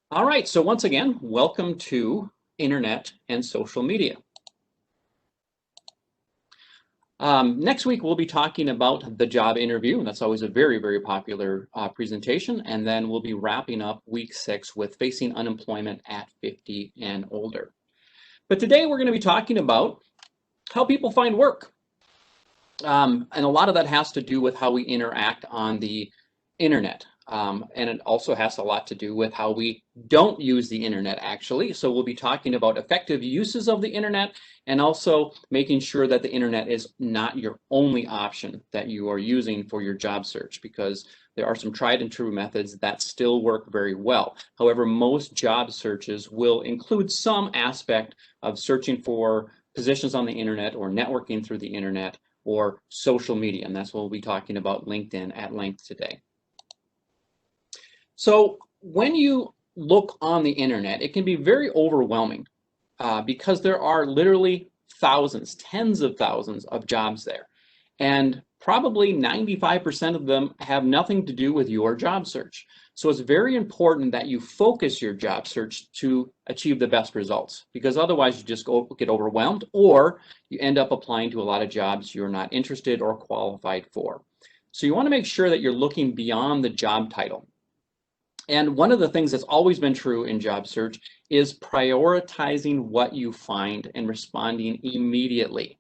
All right, so once again, welcome to Internet and Social Media. Next week, we'll be talking about the job interview, and that's always a very, very popular presentation. And then we'll be wrapping up week 6 with facing unemployment at 50 and older. But today, we're going to be talking about how people find work. And a lot of that has to do with how we interact on the internet. And it also has a lot to do with how we don't use the internet, actually. So we'll be talking about effective uses of the internet and also making sure that the internet is not your only option that you are using for your job search, because there are some tried and true methods that still work very well. However, most job searches will include some aspect of searching for positions on the internet or networking through the internet or social media, and that's what we'll be talking about LinkedIn at length today. So when you look on the internet, it can be very overwhelming because there are literally thousands, tens of thousands of jobs there. And probably 95% of them have nothing to do with your job search. So it's very important that you focus your job search to achieve the best results, because otherwise you just get overwhelmed, or you end up applying to a lot of jobs you're not interested or qualified for. So you want to make sure that you're looking beyond the job title. And one of the things that's always been true in job search is prioritizing what you find and responding immediately.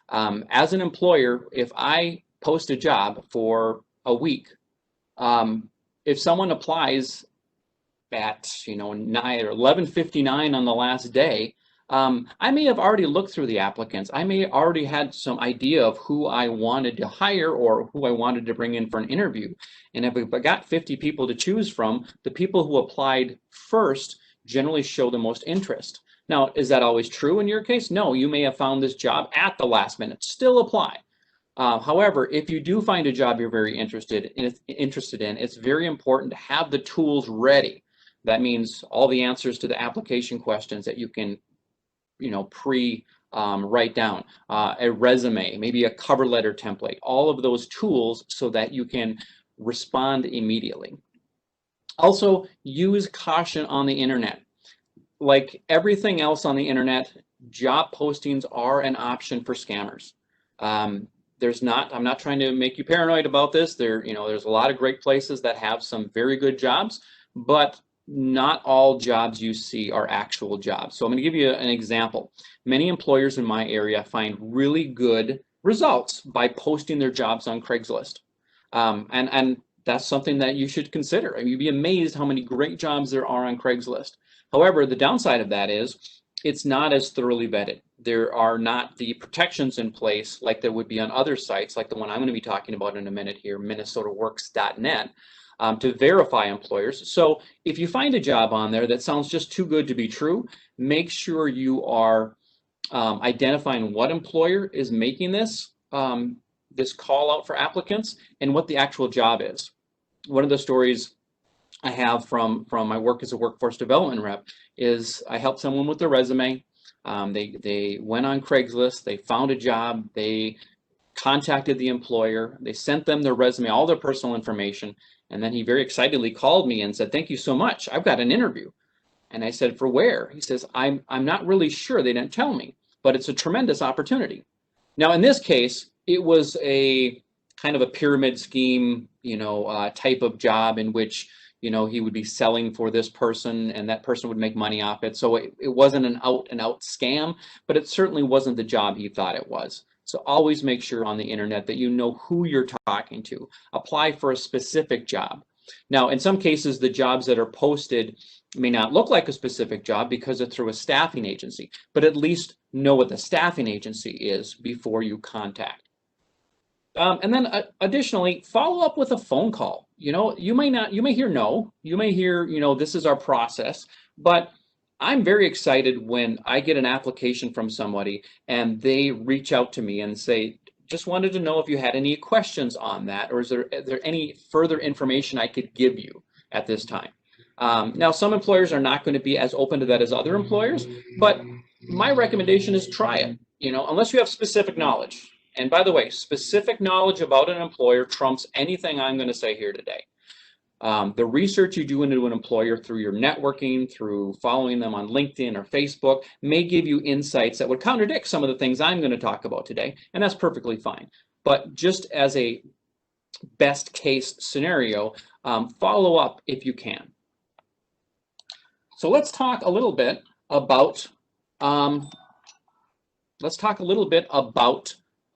As an employer, if I post a job for a week, if someone applies at 9 or 11:59 on the last day, I may have already looked through the applicants. I may already had some idea of who I wanted to hire or who I wanted to bring in for an interview. And if I got 50 people to choose from, the people who applied first generally show the most interest. Now, is that always true in your case? No, you may have found this job at the last minute. Still apply. However, if you do find a job you're very interested in, it's very important to have the tools ready. That means all the answers to the application questions that you can write down, a resume, maybe a cover letter template, all of those tools so that you can respond immediately. Also, use caution on the internet. Like everything else on the internet, job postings are an option for scammers. I'm not trying to make you paranoid about this. There's a lot of great places that have some very good jobs, but not all jobs you see are actual jobs. So I'm going to give you an example. Many employers in my area find really good results by posting their jobs on Craigslist. And that's something that you should consider. I mean, you'd be amazed how many great jobs there are on Craigslist. However, the downside of that is it's not as thoroughly vetted. There are not the protections in place like there would be on other sites, like the one I'm going to be talking about in a minute here, minnesotaworks.net. To verify employers. So if you find a job on there that sounds just too good to be true, make sure you are identifying what employer is making this call out for applicants and what the actual job is. One of the stories I have from my work as a workforce development rep is I helped someone with their resume. They went on Craigslist, they found a job, they contacted the employer, they sent them their resume, all their personal information, and then he very excitedly called me and said, "Thank you so much. I've got an interview." And I said, "For where?" He says, I'm not really sure. They didn't tell me, but it's a tremendous opportunity." Now, in this case, it was a kind of a pyramid scheme, type of job in which, he would be selling for this person and that person would make money off it. So it wasn't an out and out scam, but it certainly wasn't the job he thought it was. So always make sure on the internet that you know who you're talking to. Apply for a specific job. Now, in some cases, the jobs that are posted may not look like a specific job because it's through a staffing agency, but at least know what the staffing agency is before you contact. And then additionally, follow up with a phone call. You may hear no, you may hear, this is our process, but I'm very excited when I get an application from somebody and they reach out to me and say, "Just wanted to know if you had any questions on that, or is there any further information I could give you at this time?" Now, some employers are not going to be as open to that as other employers, but my recommendation is try it, unless you have specific knowledge. And by the way, specific knowledge about an employer trumps anything I'm going to say here today. The research you do into an employer through your networking, through following them on LinkedIn or Facebook, may give you insights that would contradict some of the things I'm going to talk about today, and that's perfectly fine. But just as a best case scenario, follow up if you can. So let's talk a little bit about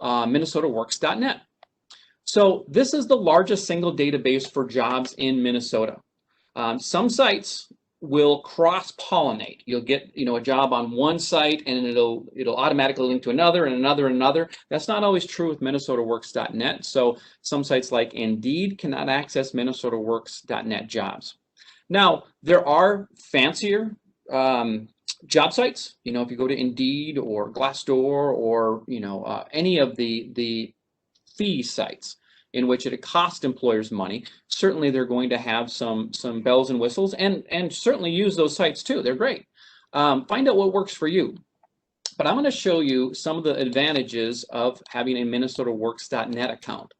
MinnesotaWorks.net. So this is the largest single database for jobs in Minnesota. Some sites will cross-pollinate. You'll get a job on one site and it'll automatically link to another and another and another. That's not always true with MinnesotaWorks.net. So some sites like Indeed cannot access MinnesotaWorks.net jobs. Now, there are fancier job sites. If you go to Indeed or Glassdoor or any of the fee sites in which it costs employers money, certainly they're going to have some bells and whistles, and certainly use those sites too. They're great. Find out what works for you. But I'm going to show you some of the advantages of having a MinnesotaWorks.net account.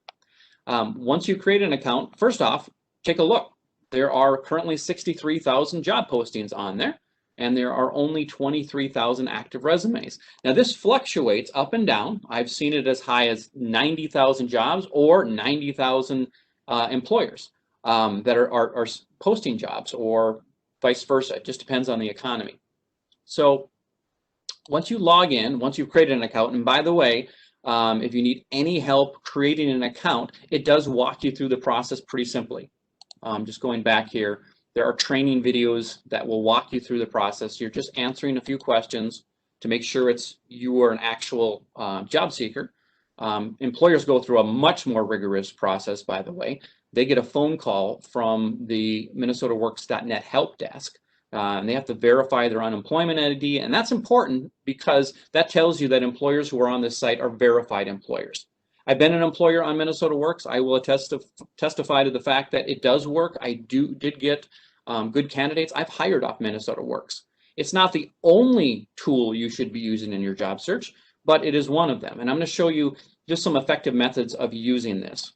Once you create an account, first off, take a look. There are currently 63,000 job postings on there, and there are only 23,000 active resumes. Now this fluctuates up and down. I've seen it as high as 90,000 jobs or 90,000 employers that are posting jobs, or vice versa. It just depends on the economy. So once you log in, once you've created an account, and by the way, if you need any help creating an account, it does walk you through the process pretty simply. Just going back here, there are training videos that will walk you through the process. You're just answering a few questions to make sure you are an actual job seeker. Employers go through a much more rigorous process, by the way. They get a phone call from the MinnesotaWorks.net help desk, and they have to verify their unemployment ID, and that's important because that tells you that employers who are on this site are verified employers. I've been an employer on Minnesota Works. I will testify to the fact that it does work. I did get good candidates. I've hired off Minnesota Works. It's not the only tool you should be using in your job search, but it is one of them. And I'm going to show you just some effective methods of using this.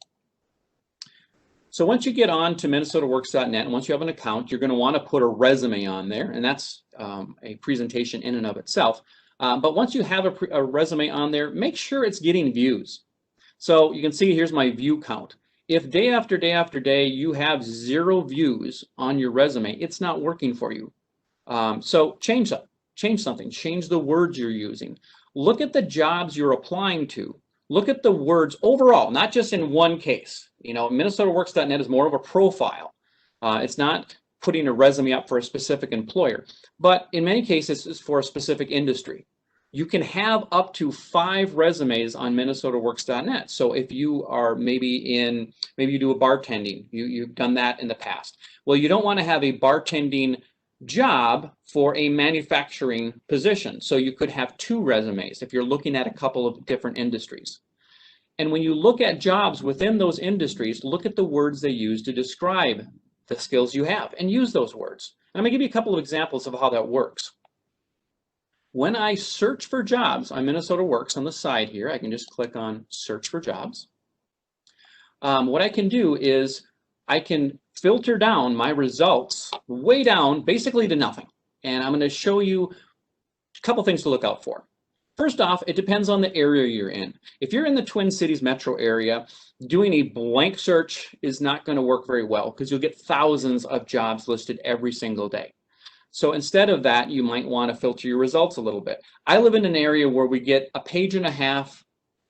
So once you get on to MinnesotaWorks.net, and once you have an account, you're going to want to put a resume on there, and that's a presentation in and of itself. But once you have a resume on there, make sure it's getting views. So you can see here's my view count. If day after day after day you have 0 views on your resume, it's not working for you. So change something. Change the words you're using. Look at the jobs you're applying to. Look at the words overall, not just in one case. MinnesotaWorks.net is more of a profile. It's not putting a resume up for a specific employer, but in many cases it's for a specific industry. You can have up to 5 resumes on MinnesotaWorks.net. So if you are maybe you do a bartending, you've done that in the past. Well, you don't want to have a bartending job for a manufacturing position. So you could have 2 resumes if you're looking at a couple of different industries. And when you look at jobs within those industries, look at the words they use to describe the skills you have and use those words. And I'm going to give you a couple of examples of how that works. When I search for jobs on Minnesota Works on the side here, I can just click on Search for Jobs. What I can do is I can filter down my results way down, basically to nothing. And I'm going to show you a couple things to look out for. First off, it depends on the area you're in. If you're in the Twin Cities metro area, doing a blank search is not going to work very well because you'll get thousands of jobs listed every single day. So instead of that, you might want to filter your results a little bit. I live in an area where we get a page and a half,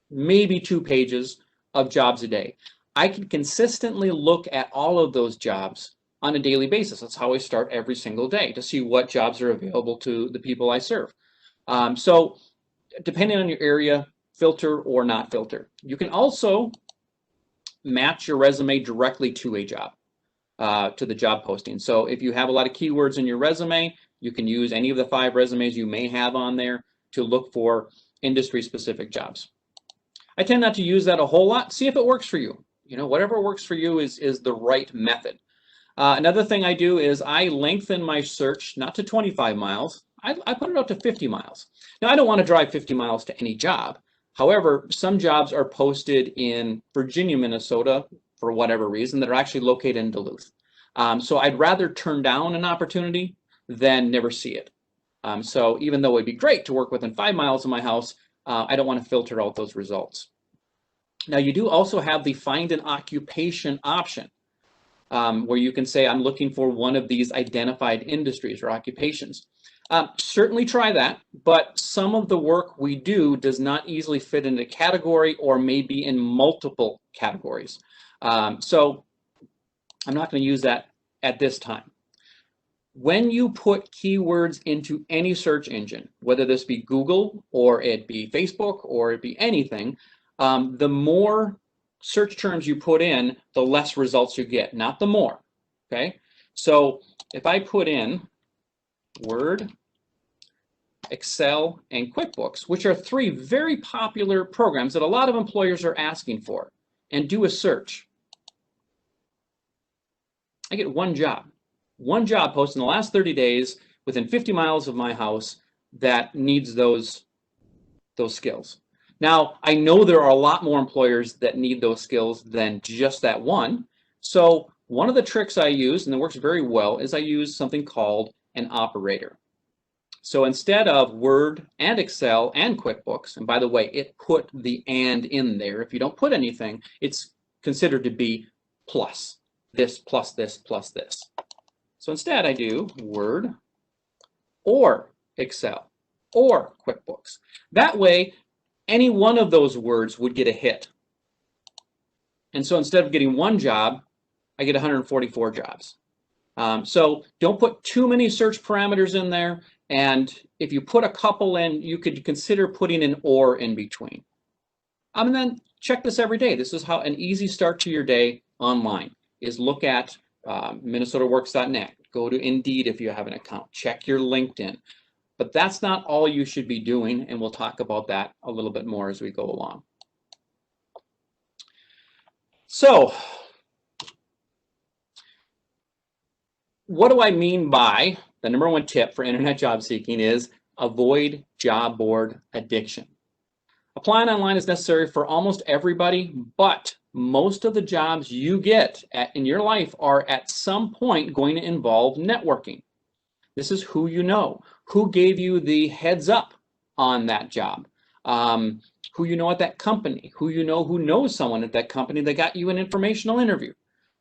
maybe 2 pages of jobs a day. I can consistently look at all of those jobs on a daily basis. That's how I start every single day, to see what jobs are available to the people I serve. So depending on your area, filter or not filter. You can also match your resume directly to a job. To the job posting. So if you have a lot of keywords in your resume, you can use any of the 5 resumes you may have on there to look for industry-specific jobs. I tend not to use that a whole lot. See if it works for you. Whatever works for you is the right method. Another thing I do is I lengthen my search not to 25 miles. I put it out to 50 miles. Now, I don't want to drive 50 miles to any job. However, some jobs are posted in Virginia, Minnesota, for whatever reason, that are actually located in Duluth. So I'd rather turn down an opportunity than never see it. So even though it'd be great to work within 5 miles of my house, I don't want to filter out those results. Now you do also have the find an occupation option, where you can say, I'm looking for one of these identified industries or occupations. Certainly try that, but some of the work we do does not easily fit into a category or maybe in multiple categories. So I'm not going to use that at this time. When you put keywords into any search engine, whether this be Google or it be Facebook or it be anything, the more search terms you put in, the less results you get, not the more, okay? So if I put in Word, Excel, and QuickBooks, which are 3 very popular programs that a lot of employers are asking for, and do a search, I get one job posted in the last 30 days within 50 miles of my house that needs those skills. Now, I know there are a lot more employers that need those skills than just that one. So one of the tricks I use, and it works very well, is I use something called an operator. So instead of Word and Excel and QuickBooks, and by the way, it put the and in there. If you don't put anything, it's considered to be plus this, plus this, plus this. So instead I do Word or Excel or QuickBooks. That way, any one of those words would get a hit. And so instead of getting one job, I get 144 jobs. So don't put too many search parameters in there. And if you put a couple in, you could consider putting an or in between. And then check this every day. This is how an easy start to your day online is. Look at minnesotaworks.net. Go to Indeed if you have an account. Check your LinkedIn. But that's not all you should be doing, and we'll talk about that a little bit more as we go along. So, what do I mean by the #1 tip for internet job seeking is avoid job board addiction. Applying online is necessary for almost everybody, but most of the jobs you get in your life are at some point going to involve networking. This is who you know, who gave you the heads up on that job, who you know at that company, who you know who knows someone at that company that got you an informational interview.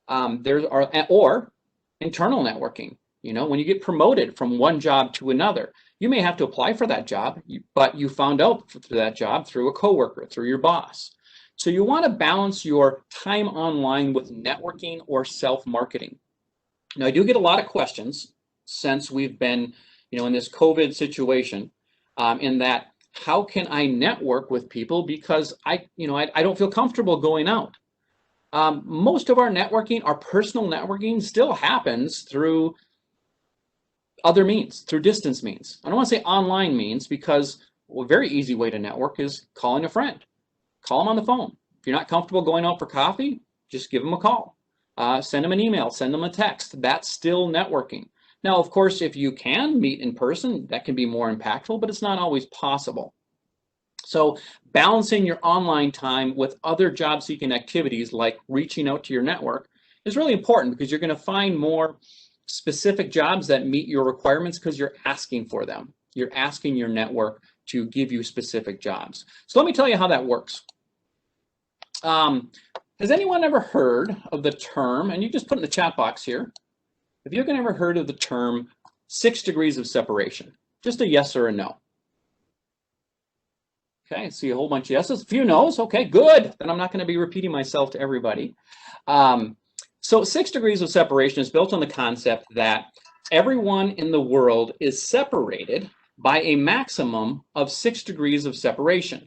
Or internal networking. You know, when you get promoted from one job to another, you may have to apply for that job, but you found out for that job through a coworker, through your boss. So you want to balance your time online with networking or self-marketing. Now, I do get a lot of questions since we've been, in this COVID situation, in that how can I network with people because I don't feel comfortable going out. Most of our networking, our personal networking, still happens through other means, through distance means. I don't want to say online means because a very easy way to network is calling a friend. Call them on the phone. If you're not comfortable going out for coffee, just give them a call. Send them an email, send them a text. That's still networking. Now, of course, if you can meet in person, that can be more impactful, but it's not always possible. So balancing your online time with other job-seeking activities like reaching out to your network is really important because you're going to find more specific jobs that meet your requirements because you're asking for them. You're asking your network to give you specific jobs. So let me tell you how that works. Has anyone ever heard of the term, and you just put in the chat box here, have you ever heard of the term 6 degrees of separation? Just a yes or a no. Okay, I see a whole bunch of yeses, a few no's. Okay, good. Then I'm not going to be repeating myself to everybody. So 6 degrees of separation is built on the concept that everyone in the world is separated by a maximum of 6 degrees of separation.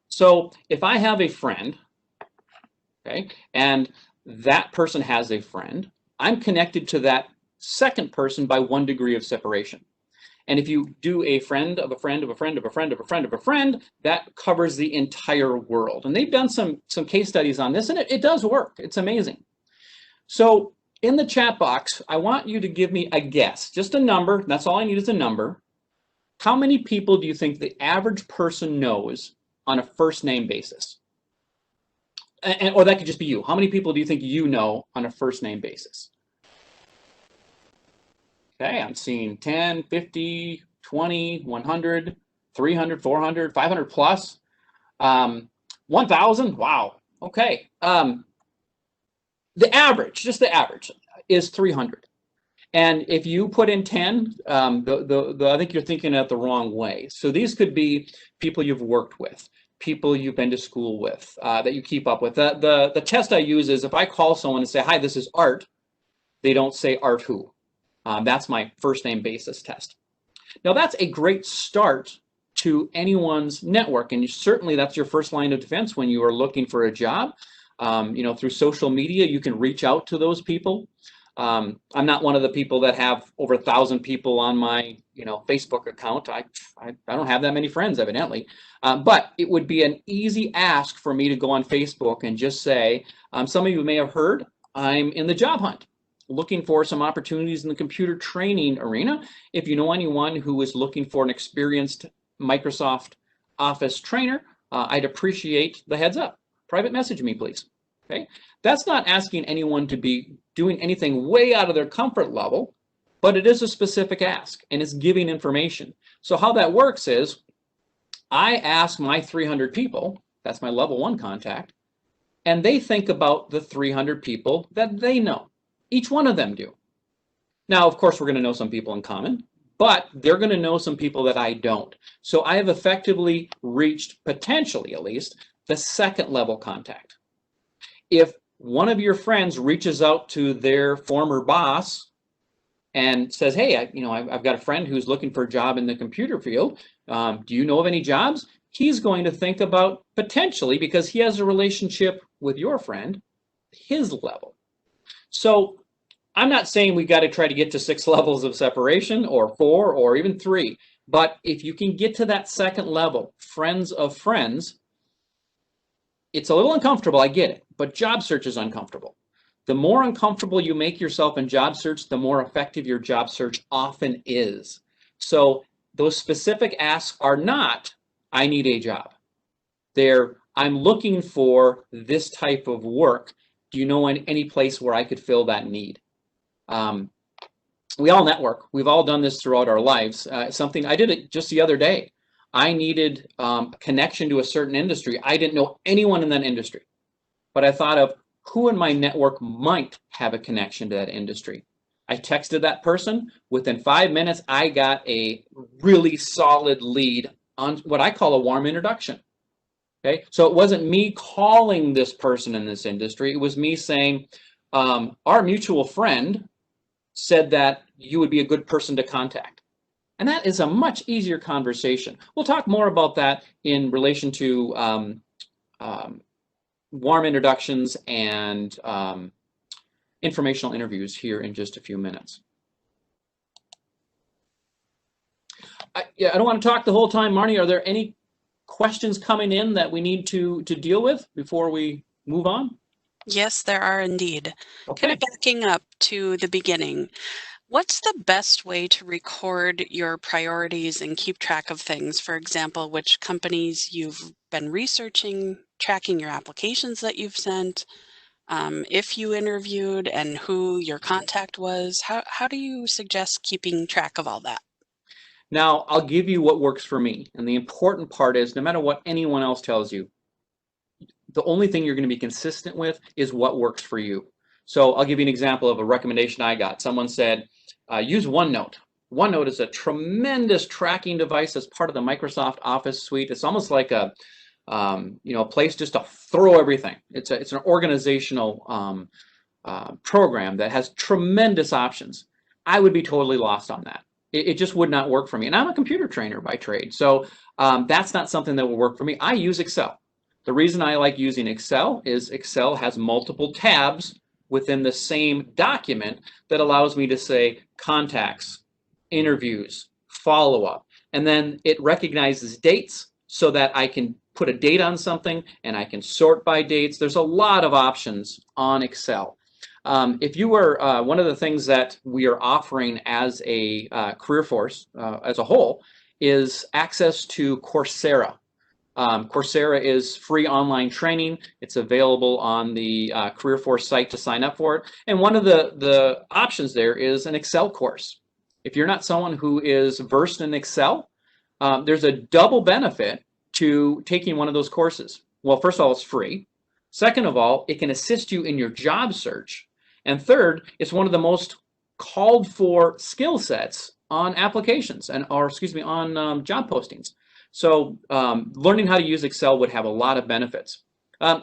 So if I have a friend, okay, and that person has a friend, I'm connected to that second person by 1 degree of separation. And if you do a friend of a friend of a friend of a friend of a friend of a friend, that covers the entire world. And they've done some case studies on this, and it does work. It's amazing. So in the chat box, I want you to give me a guess, just a number. That's all I need is a number. How many people do you think the average person knows on a first name basis? Or that could just be you. How many people do you think you know on a first name basis? Okay, I'm seeing 10, 50, 20, 100, 300, 400, 500 plus. 1,000, wow. Okay. The average, just the average, is 300. And if you put in 10, I think you're thinking it the wrong way. So these could be people you've worked with, people you've been to school with, that you keep up with. The test I use is if I call someone and say, hi, this is Art, they don't say Art who. That's my first name basis test. Now that's a great start to anyone's network, and certainly that's your first line of defense when you are looking for a job. Through social media, you can reach out to those people. I'm not one of the people that have over 1,000 people on my Facebook account. I don't have that many friends, evidently. But it would be an easy ask for me to go on Facebook and just say, some of you may have heard, I'm in the job hunt, looking for some opportunities in the computer training arena. If you know anyone who is looking for an experienced Microsoft Office trainer, I'd appreciate the heads up. Private message me, please. Okay, that's not asking anyone to be doing anything way out of their comfort level, but it is a specific ask and it's giving information. So how that works is I ask my 300 people, that's my level 1 contact, and they think about the 300 people that they know. Each one of them do. Now, of course, we're going to know some people in common, but they're going to know some people that I don't. So I have effectively reached, potentially at least, the second level contact. If one of your friends reaches out to their former boss and says, hey, I've got a friend who's looking for a job in the computer field. Do you know of any jobs? He's going to think about potentially, because he has a relationship with your friend, his level. So I'm not saying we got to try to get to 6 levels of separation or 4 or even 3. But if you can get to that second level, friends of friends, it's a little uncomfortable, I get it, but job search is uncomfortable. The more uncomfortable you make yourself in job search, the more effective your job search often is. So those specific asks are not, I need a job. They're, I'm looking for this type of work. Do you know any place where I could fill that need? We all network. We've all done this throughout our lives. Something I did it just the other day. I needed a connection to a certain industry. I didn't know anyone in that industry, but I thought of who in my network might have a connection to that industry. I texted that person. Within 5 minutes, I got a really solid lead on what I call a warm introduction. Okay, so it wasn't me calling this person in this industry. It was me saying, our mutual friend said that you would be a good person to contact. And that is a much easier conversation. We'll talk more about that in relation to warm introductions and informational interviews here in just a few minutes. I don't want to talk the whole time. Marnie, are there any questions coming in that we need to deal with before we move on? Yes, there are indeed. Okay. Kind of backing up to the beginning, what's the best way to record your priorities and keep track of things? For example, which companies you've been researching, tracking your applications that you've sent, if you interviewed and who your contact was. How do you suggest keeping track of all that? Now, I'll give you what works for me. And the important part is no matter what anyone else tells you, the only thing you're going to be consistent with is what works for you. So I'll give you an example of a recommendation I got. Someone said, use OneNote. OneNote is a tremendous tracking device as part of the Microsoft Office suite. It's almost like a place just to throw everything. It's an organizational program that has tremendous options. I would be totally lost on that. It just would not work for me. And I'm a computer trainer by trade, so that's not something that will work for me. I use Excel. The reason I like using Excel is Excel has multiple tabs within the same document that allows me to say contacts, interviews, follow-up, and then it recognizes dates so that I can put a date on something and I can sort by dates. There's a lot of options on Excel. If you were, one of the things that we are offering as a career force as a whole is access to Coursera. Coursera is free online training. It's available on the Career Force site to sign up for it. And one of the options there is an Excel course. If you're not someone who is versed in Excel, there's a double benefit to taking one of those courses. Well, first of all, it's free. Second of all, it can assist you in your job search. And third, it's one of the most called for skill sets on applications on job postings. So learning how to use Excel would have a lot of benefits.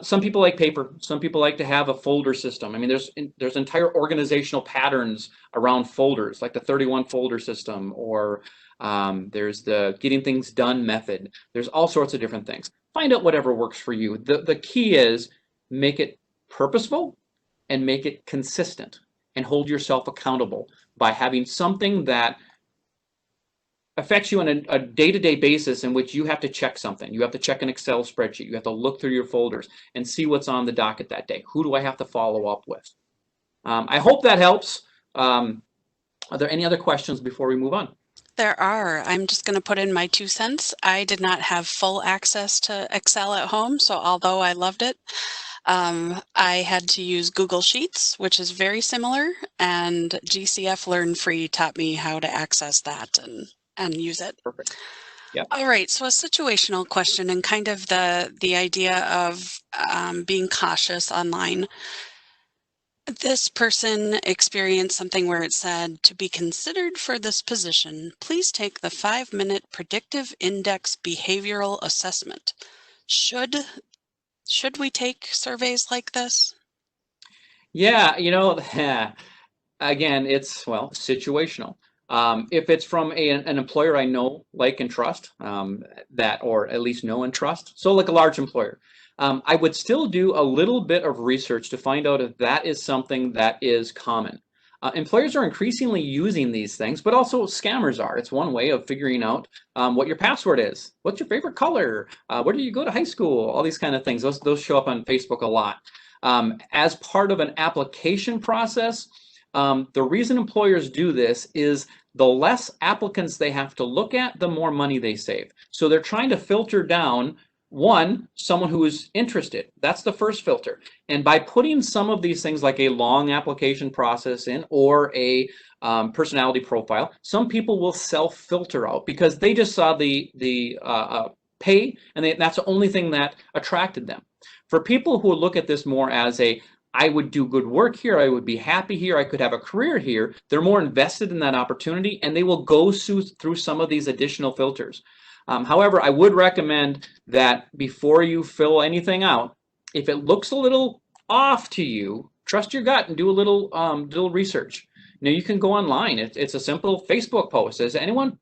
Some people like paper. Some people like to have a folder system. I mean, there's entire organizational patterns around folders, like the 31 folder system, or there's the getting things done method. There's all sorts of different things. Find out whatever works for you. The key is make it purposeful and make it consistent, and hold yourself accountable by having something that affects you on a day-to-day basis in which you have to check something. You have to check an Excel spreadsheet. You have to look through your folders and see what's on the docket that day. Who do I have to follow up with? I hope that helps. Are there any other questions before we move on? There are. I'm just going to put in my 2 cents. I did not have full access to Excel at home, so although I loved it, I had to use Google Sheets, which is very similar, and GCF Learn Free taught me how to access that and use it. Perfect. Yeah. All right, so a situational question and kind of the idea of being cautious online. This person experienced something where it said, to be considered for this position, please take the 5-minute predictive index behavioral assessment. Should we take surveys like this? Yeah, again, it's, well, situational. If it's from an employer I know, like, and trust, or at least know and trust, so like a large employer, I would still do a little bit of research to find out if that is something that is common. Employers are increasingly using these things, but also scammers are. It's one way of figuring out what your password is. What's your favorite color? Where do you go to high school? All these kind of things. Those show up on Facebook a lot. As part of an application process, the reason employers do this is the less applicants they have to look at, the more money they save. So they're trying to filter down, one, someone who is interested. That's the first filter. And by putting some of these things like a long application process in, or a personality profile, some people will self-filter out because they just saw the pay, and that's the only thing that attracted them. For people who look at this more as I would do good work here, I would be happy here, I could have a career here, they're more invested in that opportunity, and they will go through some of these additional filters. However, I would recommend that before you fill anything out, if it looks a little off to you, trust your gut and do a little research. You can go online. It's a simple Facebook post. Has anyone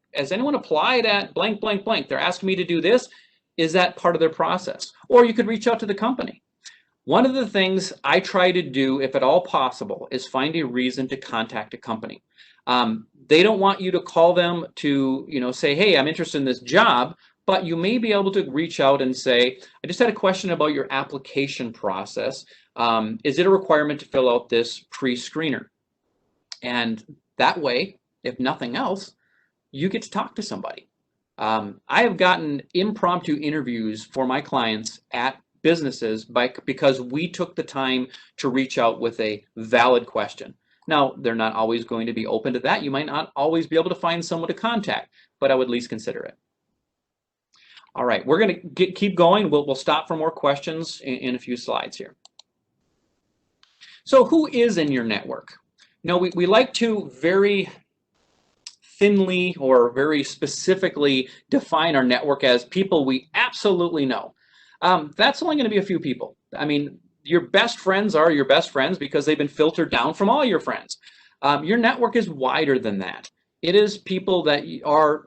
applied at blank, blank, blank? They're asking me to do this. Is that part of their process? Or you could reach out to the company. One of the things I try to do, if at all possible, is find a reason to contact a company. They don't want you to call them to, say, hey, I'm interested in this job, but you may be able to reach out and say, I just had a question about your application process. Is it a requirement to fill out this pre-screener? And that way, if nothing else, you get to talk to somebody. I have gotten impromptu interviews for my clients at businesses because we took the time to reach out with a valid question. Now, they're not always going to be open to that. You might not always be able to find someone to contact, but I would at least consider it. All right, we're going to keep going. We'll stop for more questions in a few slides here. So who is in your network? We like to very thinly or very specifically define our network as people we absolutely know. That's only going to be a few people. I mean, your best friends are your best friends because they've been filtered down from all your friends. Your network is wider than that. It is people that are,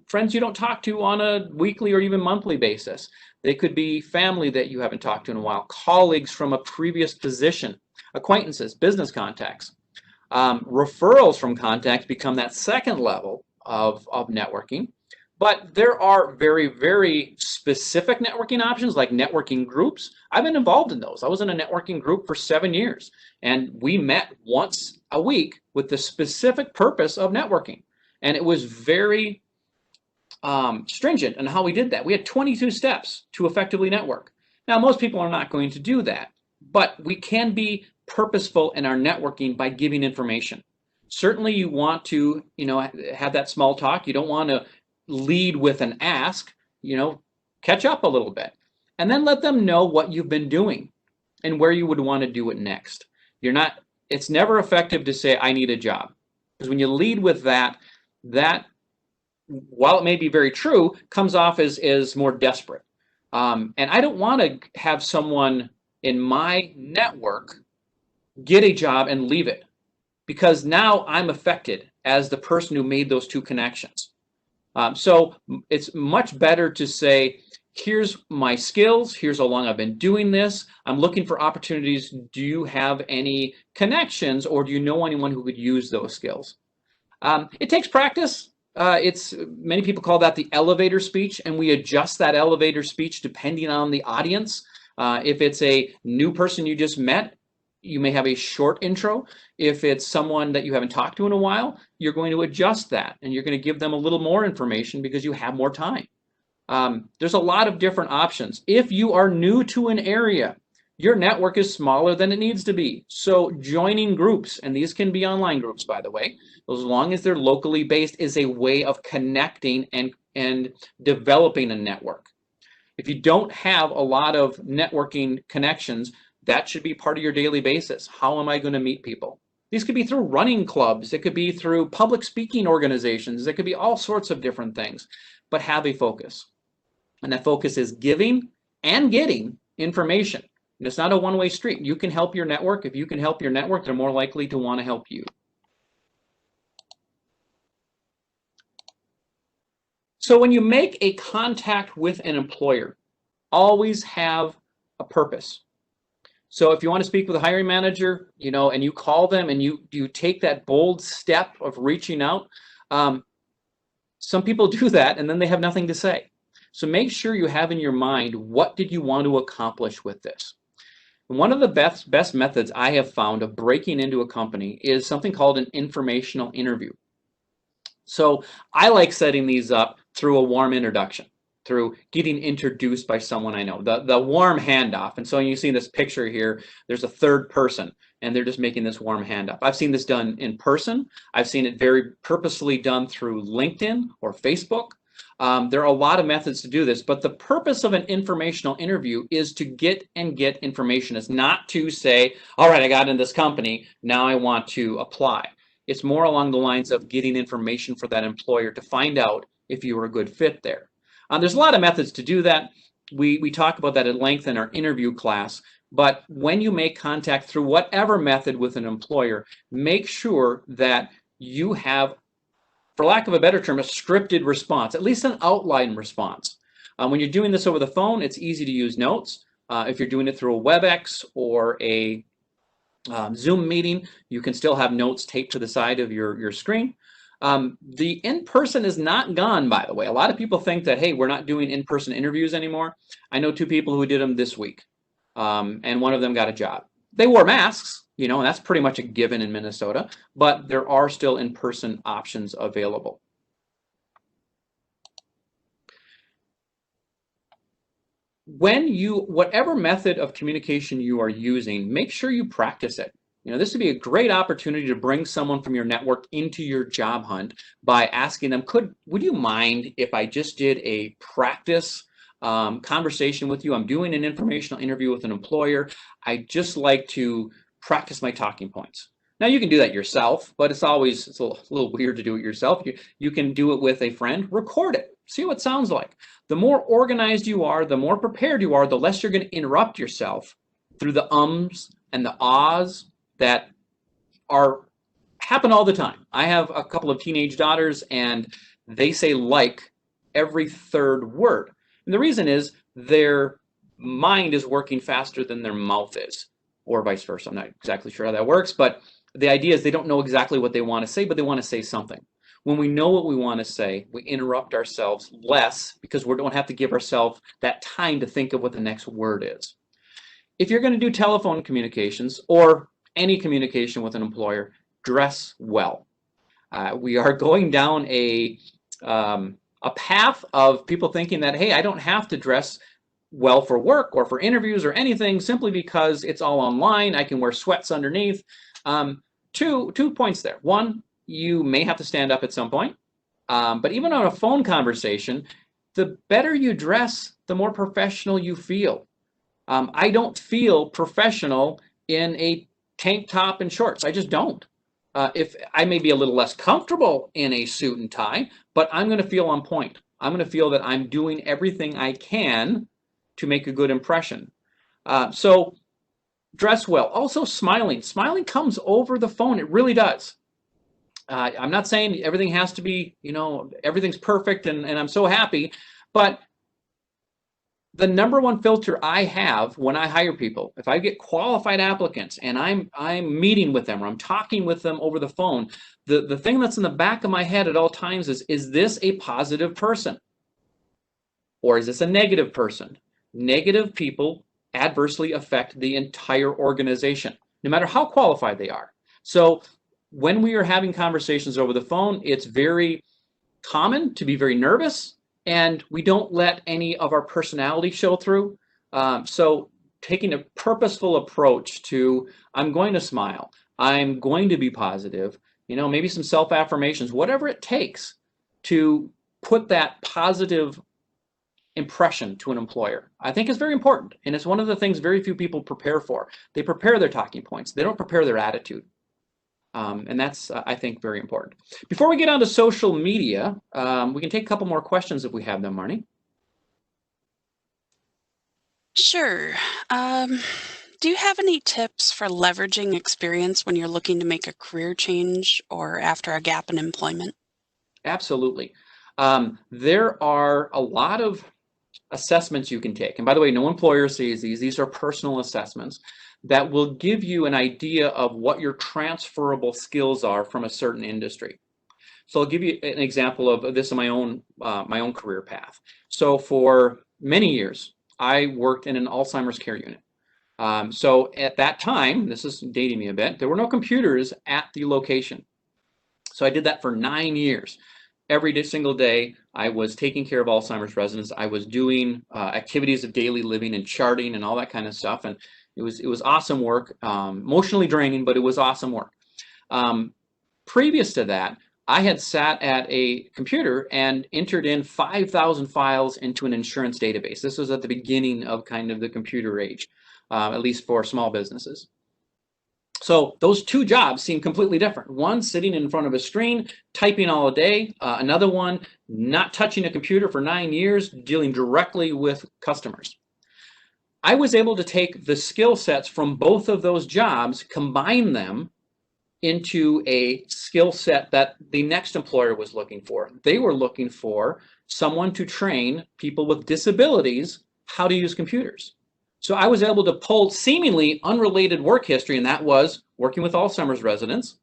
friends you don't talk to on a weekly or even monthly basis. They could be family that you haven't talked to in a while, colleagues from a previous position, acquaintances, business contacts. Referrals from contacts become that second level of networking. But there are very, very specific networking options like networking groups. I've been involved in those. I was in a networking group for 7 years, and we met once a week with the specific purpose of networking. And it was very stringent in how we did that. We had 22 steps to effectively network. Now, most people are not going to do that, but we can be purposeful in our networking by giving information. Certainly you want to, have that small talk. You don't want to lead with an ask, catch up a little bit. And then let them know what you've been doing and where you would want to do it next. It's never effective to say, I need a job. Because when you lead with that, while it may be very true, comes off as more desperate. And I don't want to have someone in my network get a job and leave it, because now I'm affected as the person who made those two connections. So it's much better to say, here's my skills, here's how long I've been doing this, I'm looking for opportunities, do you have any connections, or do you know anyone who could use those skills? It takes practice. Many people call that the elevator speech, and we adjust that elevator speech depending on the audience. If it's a new person you just met, you may have a short intro. If it's someone that you haven't talked to in a while, you're going to adjust that, and you're going to give them a little more information because you have more time. There's a lot of different options. If you are new to an area, your network is smaller than it needs to be. So joining groups, and these can be online groups, by the way, as long as they're locally based, is a way of connecting and developing a network. If you don't have a lot of networking connections, that should be part of your daily basis. How am I going to meet people? These could be through running clubs. It could be through public speaking organizations. It could be all sorts of different things, but have a focus. And that focus is giving and getting information. And it's not a one-way street. You can help your network. If you can help your network, they're more likely to want to help you. So when you make a contact with an employer, always have a purpose. So if you want to speak with a hiring manager, and you call them and you take that bold step of reaching out, some people do that and then they have nothing to say. So make sure you have in your mind, what did you want to accomplish with this? And one of the best methods I have found of breaking into a company is something called an informational interview. So I like setting these up through a warm introduction, through getting introduced by someone I know, the warm handoff. And so you see this picture here, there's a third person and they're just making this warm handoff. I've seen this done in person. I've seen it very purposefully done through LinkedIn or Facebook. There are a lot of methods to do this, but the purpose of an informational interview is to get information. It's not to say, all right, I got in this company, now I want to apply. It's more along the lines of getting information for that employer to find out if you are a good fit there. There's a lot of methods to do that. We talk about that at length in our interview class, but when you make contact through whatever method with an employer, make sure that you have, for lack of a better term, a scripted response, at least an outline response. When you're doing this over the phone, it's easy to use notes. If you're doing it through a WebEx or a Zoom meeting, you can still have notes taped to the side of your screen. The in-person is not gone, by the way. A lot of people think that, hey, we're not doing in-person interviews anymore. I know two people who did them this week, and one of them got a job. They wore masks, and that's pretty much a given in Minnesota, but there are still in-person options available. Whatever method of communication you are using, make sure you practice it. This would be a great opportunity to bring someone from your network into your job hunt by asking them, would you mind if I just did a practice conversation with you? I'm doing an informational interview with an employer. I'd just like to practice my talking points. Now you can do that yourself, but it's a little weird to do it yourself. You can do it with a friend, record it, see what it sounds like. The more organized you are, the more prepared you are, the less you're going to interrupt yourself through the ums and the ahs that happen all the time. I have a couple of teenage daughters and they say like every third word. And the reason is their mind is working faster than their mouth is, or vice versa. I'm not exactly sure how that works, but the idea is they don't know exactly what they want to say, but they want to say something. When we know what we want to say, we interrupt ourselves less because we don't have to give ourselves that time to think of what the next word is. If you're going to do telephone communications or any communication with an employer, dress well. We are going down a path of people thinking that, hey, I don't have to dress well for work or for interviews or anything simply because it's all online. I can wear sweats underneath. two points there. One, you may have to stand up at some point. But even on a phone conversation, the better you dress, the more professional you feel. I don't feel professional in a tank top and shorts. I just don't. If I may be a little less comfortable in a suit and tie, but I'm going to feel on point. I'm going to feel that I'm doing everything I can to make a good impression. So dress well. Also smiling. Smiling comes over the phone. It really does. I'm not saying everything has to be, everything's perfect and I'm so happy, but the number one filter I have when I hire people, if I get qualified applicants and I'm meeting with them or I'm talking with them over the phone, the thing that's in the back of my head at all times is this a positive person? Or is this a negative person? Negative people adversely affect the entire organization, no matter how qualified they are. So when we are having conversations over the phone, it's very common to be very nervous, and we don't let any of our personality show through. So taking a purposeful approach to, I'm going to smile, I'm going to be positive, maybe some self-affirmations, whatever it takes to put that positive impression to an employer, I think is very important. And it's one of the things very few people prepare for. They prepare their talking points. They don't prepare their attitude. And that's, I think, very important. Before we get on to social media, we can take a couple more questions if we have them, Marnie. Sure. Do you have any tips for leveraging experience when you're looking to make a career change or after a gap in employment? Absolutely. There are a lot of assessments you can take. And by the way, no employer sees these. These are personal assessments that will give you an idea of what your transferable skills are from a certain industry. So I'll give you an example of this in my own career path. So for many years, I worked in an Alzheimer's care unit. So at that time, this is dating me a bit, there were no computers at the location. So I did that for 9 years. Every single day, I was taking care of Alzheimer's residents. I was doing activities of daily living and charting and all that kind of stuff. And it was awesome work, emotionally draining, but it was awesome work. Previous to that, I had sat at a computer and entered in 5,000 files into an insurance database. This was at the beginning of kind of the computer age, at least for small businesses. So those two jobs seem completely different. One sitting in front of a screen, typing all day. Another one not touching a computer for 9 years, dealing directly with customers. I was able to take the skill sets from both of those jobs, combine them into a skill set that the next employer was looking for. They were looking for someone to train people with disabilities how to use computers. So I was able to pull seemingly unrelated work history, and that was working with Alzheimer's residents,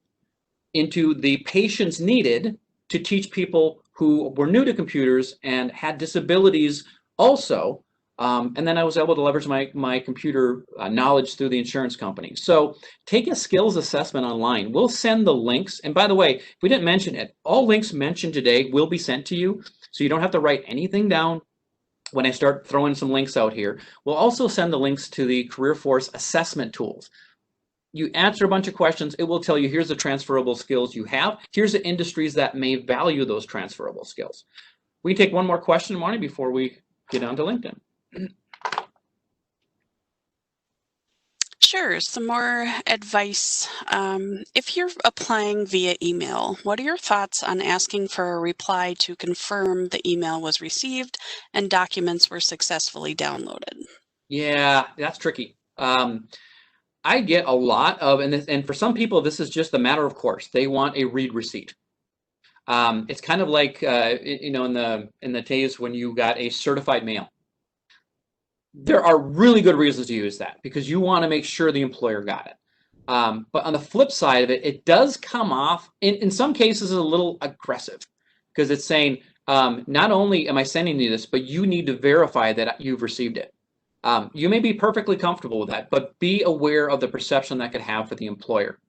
into the patience needed to teach people who were new to computers and had disabilities also. And then I was able to leverage my computer knowledge through the insurance company. So take a skills assessment online. We'll send the links. And by the way, if we didn't mention it, all links mentioned today will be sent to you. So you don't have to write anything down when I start throwing some links out here. We'll also send the links to the Career Force assessment tools. You answer a bunch of questions, it will tell you here's the transferable skills you have. Here's the industries that may value those transferable skills. We can take one more question, Marnie, before we get on to LinkedIn. Sure, some more advice. If you're applying via email, what are your thoughts on asking for a reply to confirm the email was received and documents were successfully downloaded? Yeah, that's tricky. I get a lot of, and for some people, this is just a matter of course. They want a read receipt. It's kind of like, in the days when you got a certified mail. There are really good reasons to use that because you want to make sure the employer got it. But on the flip side of it, it does come off, in some cases, a little aggressive because it's saying, not only am I sending you this, but you need to verify that you've received it. You may be perfectly comfortable with that, but be aware of the perception that could have for the employer.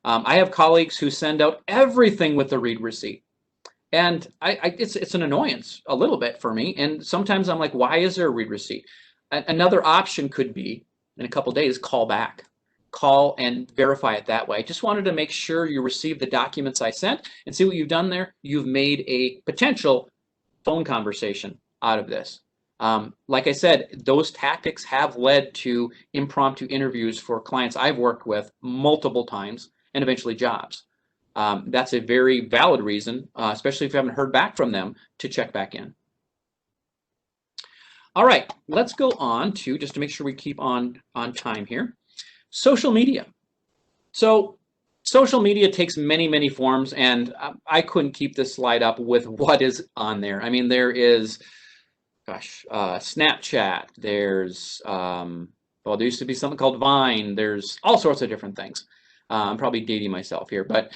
I have colleagues who send out everything with the read receipt. And it's an annoyance a little bit for me. And sometimes I'm like, why is there a read receipt? Another option could be, in a couple of days, call back. call and verify it that way. I just wanted to make sure you received the documents I sent and see what you've done there. You've made a potential phone conversation out of this. Like I said, those tactics have led to impromptu interviews for clients I've worked with multiple times and eventually jobs. That's a very valid reason, especially if you haven't heard back from them, to check back in. All right, let's go on to, just to make sure we keep on time here, social media. So social media takes many, many forms, and I couldn't keep this slide up with what is on there. I mean, there is, gosh, Snapchat, there's, well, there used to be something called Vine, there's all sorts of different things. I'm probably dating myself here, but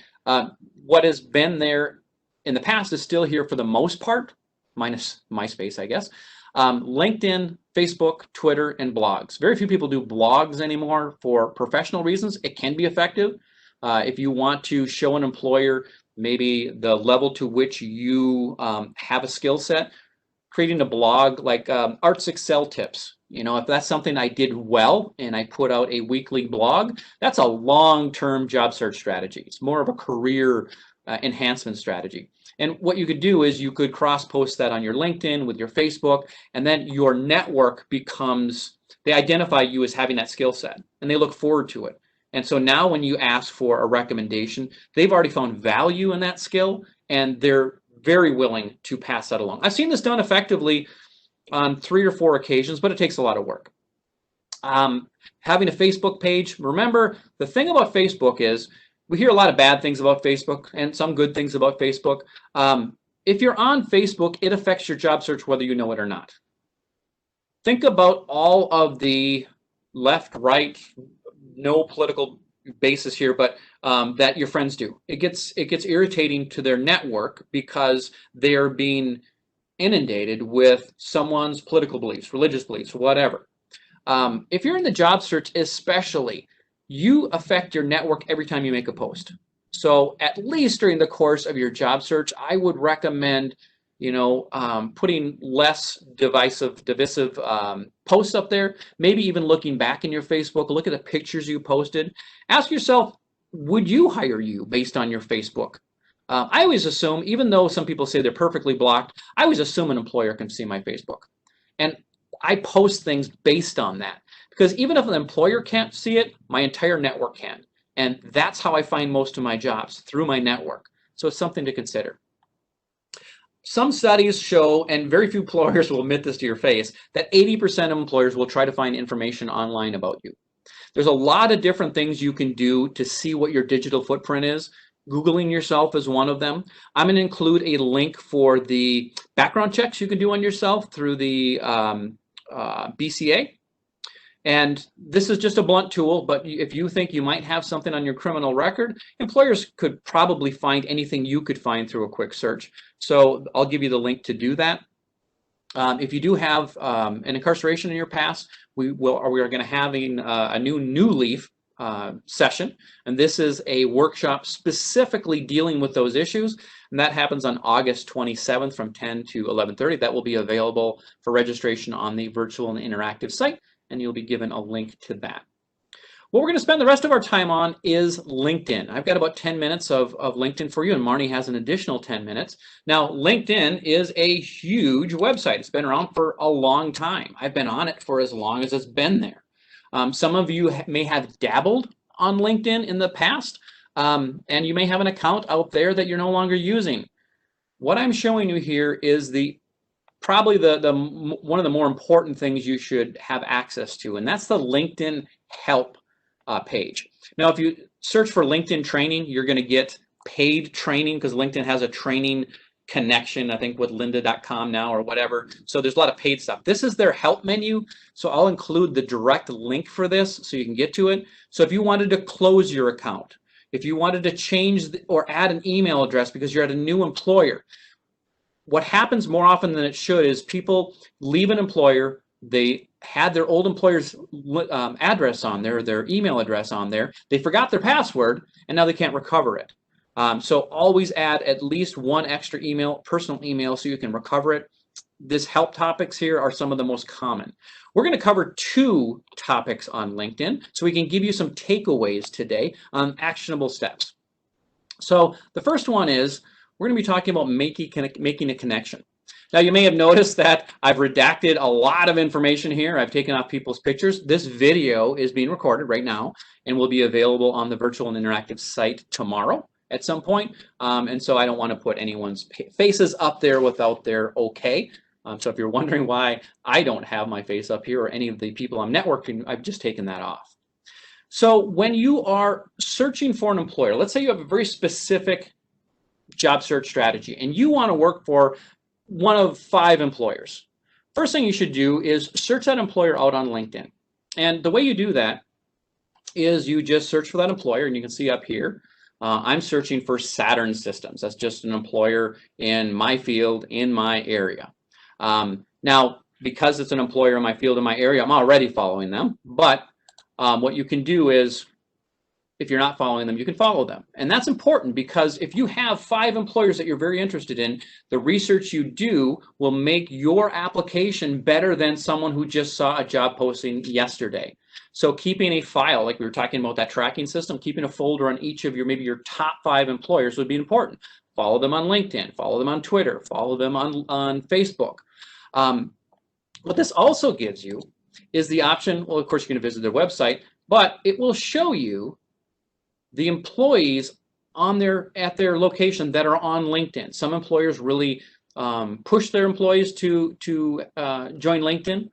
what has been there in the past is still here for the most part, minus MySpace, I guess. LinkedIn, Facebook, Twitter, and blogs. Very few people do blogs anymore for professional reasons. It can be effective. If you want to show an employer maybe the level to which you have a skill set, creating a blog like Arts Excel tips. You know, if that's something I did well and I put out a weekly blog, that's a long-term job search strategy. It's more of a career enhancement strategy. And what you could do is you could cross-post that on your LinkedIn with your Facebook, and then your network becomes, they identify you as having that skill set, and they look forward to it. And so now when you ask for a recommendation, they've already found value in that skill, and they're very willing to pass that along. I've seen this done effectively on 3 or 4 occasions, but it takes a lot of work. Having a Facebook page, remember, the thing about Facebook is, we hear a lot of bad things about Facebook and some good things about Facebook. If you're on Facebook, it affects your job search whether you know it or not. Think about all of the left, right, no political basis here, but that your friends do. It gets irritating to their network because they are being inundated with someone's political beliefs, religious beliefs, whatever. If you're in the job search especially, you affect your network every time you make a post. So at least during the course of your job search, I would recommend, you know, putting less divisive posts up there. Maybe even looking back in your Facebook, look at the pictures you posted. Ask yourself, would you hire you based on your Facebook? I always assume, even though some people say they're perfectly blocked, I always assume an employer can see my Facebook. And I post things based on that. Because even if an employer can't see it, my entire network can. And that's how I find most of my jobs, through my network. So it's something to consider. Some studies show, and very few employers will admit this to your face, that 80% of employers will try to find information online about you. There's a lot of different things you can do to see what your digital footprint is. Googling yourself is one of them. I'm going to include a link for the background checks you can do on yourself through the BCA. And this is just a blunt tool, but if you think you might have something on your criminal record, employers could probably find anything you could find through a quick search. So I'll give you the link to do that. If you do have an incarceration in your past, we are going to have a new leaf session, and this is a workshop specifically dealing with those issues, and that happens on August 27th from 10 to 11:30. That will be available for registration on the virtual and interactive site, and you'll be given a link to that. What we're going to spend the rest of our time on is LinkedIn. I've got about 10 minutes of LinkedIn for you, and Marnie has an additional 10 minutes. Now, LinkedIn is a huge website. It's been around for a long time. I've been on it for as long as it's been there. Some of you may have dabbled on LinkedIn in the past, and you may have an account out there that you're no longer using. What I'm showing you here is probably one of the more important things you should have access to, and that's the LinkedIn help page. Now, if you search for LinkedIn training, you're going to get paid training because LinkedIn has a training connection, I think, with lynda.com now or whatever. So there's a lot of paid stuff. This is their help menu. So I'll include the direct link for this so you can get to it. So if you wanted to close your account, if you wanted to change or add an email address because you're at a new employer, what happens more often than it should is people leave an employer, they had their old employer's address on there, their email address on there, they forgot their password, and now they can't recover it. So always add at least one extra email, personal email, so you can recover it. this help topics here are some of the most common. We're going to cover 2 topics on LinkedIn so we can give you some takeaways today on actionable steps. So the first one is we're going to be talking about making a connection. Now you may have noticed that I've redacted a lot of information here. I've taken off people's pictures. This video is being recorded right now and will be available on the virtual and interactive site tomorrow at some point. And so I don't want to put anyone's faces up there without their okay. So if you're wondering why I don't have my face up here or any of the people I'm networking, I've just taken that off. So when you are searching for an employer, let's say you have a very specific job search strategy and you want to work for one of 5 employers. First thing you should do is search that employer out on LinkedIn. And the way you do that is you just search for that employer, and you can see up here, I'm searching for Saturn Systems. That's just an employer in my field, in my area. Now, because it's an employer in my field, in my area, I'm already following them. But what you can do is, if you're not following them, you can follow them. And that's important because if you have 5 employers that you're very interested in, the research you do will make your application better than someone who just saw a job posting yesterday. So keeping a file, like we were talking about that tracking system, keeping a folder on each of your, maybe your top 5 employers would be important. Follow them on LinkedIn, follow them on Twitter, follow them on Facebook. What this also gives you is the option, well, of course, you're going to visit their website, but it will show you the employees at their location that are on LinkedIn. Some employers really push their employees to join LinkedIn.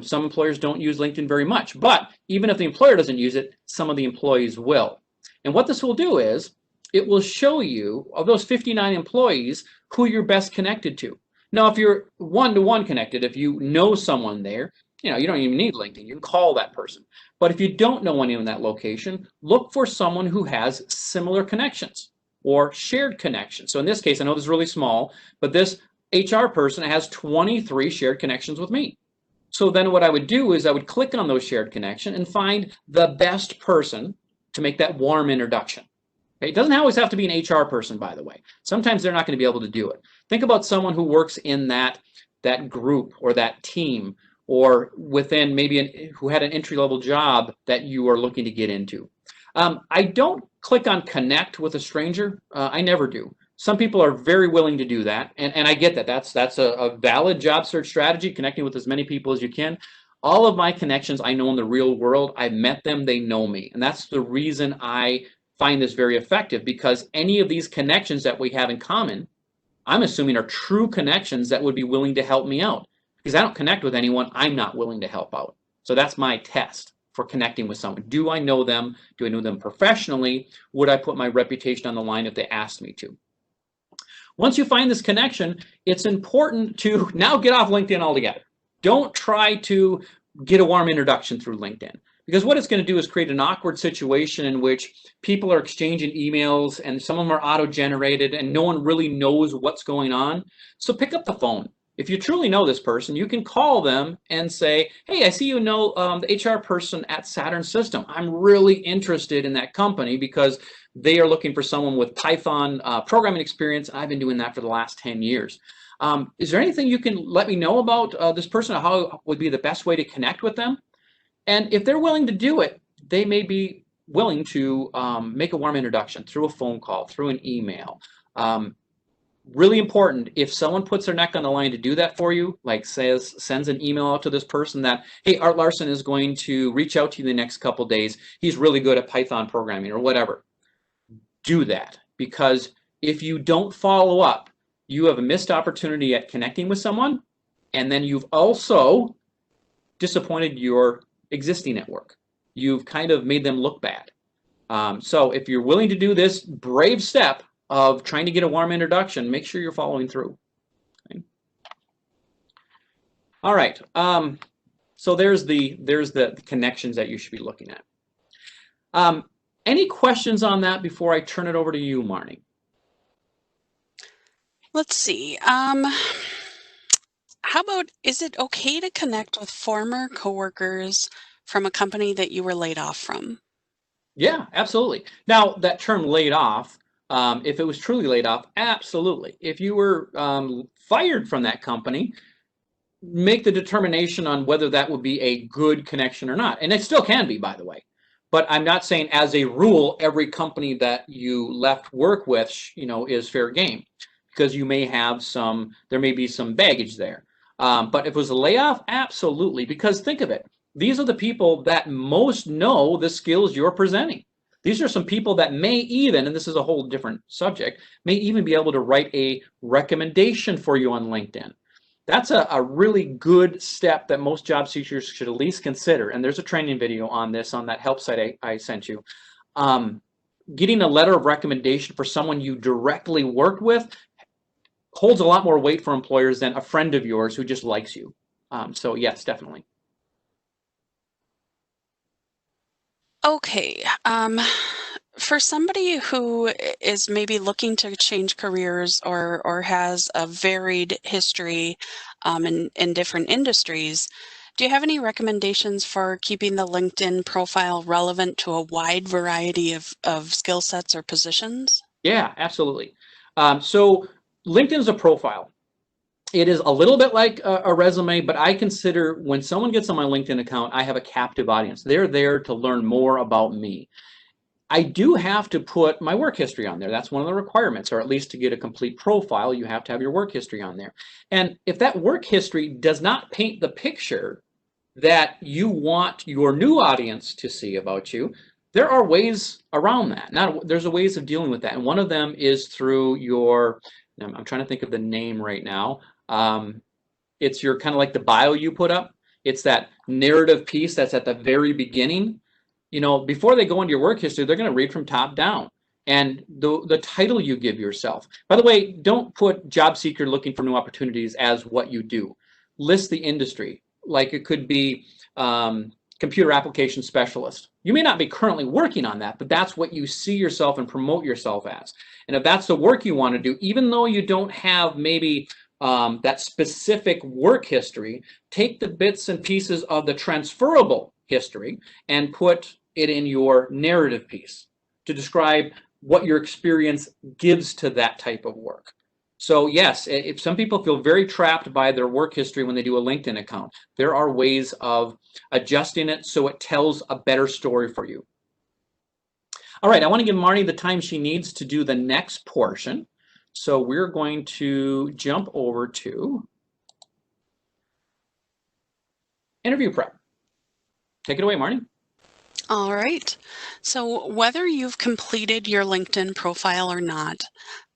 Some employers don't use LinkedIn very much, but even if the employer doesn't use it, some of the employees will. And what this will do is it will show you, of those 59 employees, who you're best connected to. Now, if you're one-to-one connected, if you know someone there, you don't even need LinkedIn. You can call that person. But if you don't know anyone in that location, look for someone who has similar connections or shared connections. So in this case, I know this is really small, but this HR person has 23 shared connections with me. So then what I would do is I would click on those shared connections and find the best person to make that warm introduction. Okay? It doesn't always have to be an HR person, by the way. Sometimes they're not going to be able to do it. Think about someone who works in that group or that team, or within maybe who had an entry-level job that you are looking to get into. I don't click on connect with a stranger. I never do. Some people are very willing to do that, and I get that. That's a valid job search strategy, connecting with as many people as you can. All of my connections I know in the real world. I've met them, they know me. And that's the reason I find this very effective, because any of these connections that we have in common, I'm assuming are true connections that would be willing to help me out. Because I don't connect with anyone I'm not willing to help out. So that's my test for connecting with someone. Do I know them? Do I know them professionally? Would I put my reputation on the line if they asked me to? Once you find this connection, it's important to now get off LinkedIn altogether. Don't try to get a warm introduction through LinkedIn. Because what it's going to do is create an awkward situation in which people are exchanging emails and some of them are auto-generated and no one really knows what's going on. So pick up the phone. If you truly know this person, you can call them and say, hey, I see you know the HR person at Saturn System. I'm really interested in that company because they are looking for someone with Python programming experience. I've been doing that for the last 10 years. Is there anything you can let me know about this person, or how would be the best way to connect with them? And if they're willing to do it, they may be willing to make a warm introduction through a phone call, through an email. Really important, if someone puts their neck on the line to do that for you, like sends an email out to this person that, hey, Art Larson is going to reach out to you in the next couple days. He's really good at Python programming or whatever. Do that, because if you don't follow up, you have a missed opportunity at connecting with someone, and then you've also disappointed your existing network. You've kind of made them look bad. So if you're willing to do this brave step of trying to get a warm introduction, make sure you're following through. Okay. All right. So there's the connections that you should be looking at. Any questions on that before I turn it over to you, Marnie? Let's see. How about, is it okay to connect with former coworkers from a company that you were laid off from? Yeah, absolutely. Now, that term laid off, if it was truly laid off, absolutely. If you were fired from that company, make the determination on whether that would be a good connection or not. And it still can be, by the way. But I'm not saying as a rule, every company that you left work with, is fair game, because you may have there may be some baggage there. But if it was a layoff, absolutely. Because think of it, these are the people that most know the skills you're presenting. These are some people that may even, and this is a whole different subject, may even be able to write a recommendation for you on LinkedIn. That's a really good step that most job seekers should at least consider. And there's a training video on this on that help site I sent you. Getting a letter of recommendation for someone you directly worked with holds a lot more weight for employers than a friend of yours who just likes you. So yes, definitely. Okay. For somebody who is maybe looking to change careers or has a varied history in different industries, do you have any recommendations for keeping the LinkedIn profile relevant to a wide variety of skill sets or positions? Yeah, absolutely. So LinkedIn is a profile. It is a little bit like a resume, but I consider when someone gets on my LinkedIn account, I have a captive audience. They're there to learn more about me. I do have to put my work history on there. That's one of the requirements, or at least to get a complete profile, you have to have your work history on there. And if that work history does not paint the picture that you want your new audience to see about you, there are ways around that. Now, there's a ways of dealing with that. And one of them is through I'm trying to think of the name right now. It's your kind of like the bio you put up. It's that narrative piece that's at the very beginning. Before they go into your work history, they're going to read from top down. And the title you give yourself. By the way, don't put job seeker looking for new opportunities as what you do. List the industry. Like it could be computer application specialist. You may not be currently working on that, but that's what you see yourself and promote yourself as. And if that's the work you want to do, even though you don't have maybe that specific work history, take the bits and pieces of the transferable history and put it in your narrative piece to describe what your experience gives to that type of work. So yes, if some people feel very trapped by their work history when they do a LinkedIn account, there are ways of adjusting it so it tells a better story for you. All right, I want to give Marnie the time she needs to do the next portion. So we're going to jump over to interview prep. Take it away, Marnie. All right. So whether you've completed your LinkedIn profile or not,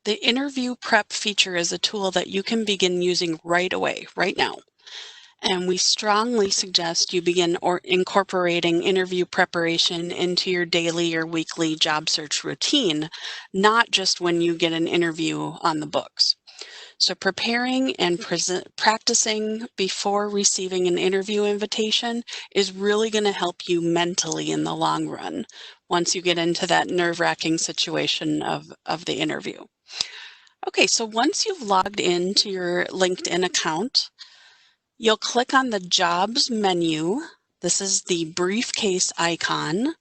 the interview prep feature is a tool that you can begin using right away, right now. And we strongly suggest you begin incorporating interview preparation into your daily or weekly job search routine, not just when you get an interview on the books. So preparing and practicing before receiving an interview invitation is really going to help you mentally in the long run once you get into that nerve-wracking situation of the interview. Okay, so once you've logged into your LinkedIn account, you'll click on the Jobs menu. This is the briefcase icon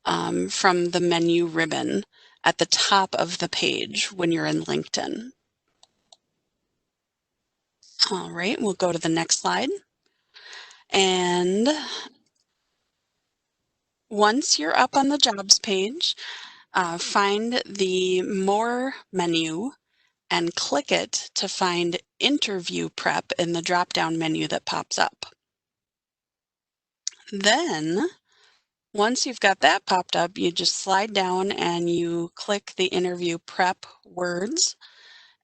from the menu ribbon at the top of the page when you're in LinkedIn. All right, we'll go to the next slide. And once you're up on the jobs page, find the More menu and click it to find Interview Prep in the drop-down menu that pops up. Then, once you've got that popped up, you just slide down and you click the Interview Prep words.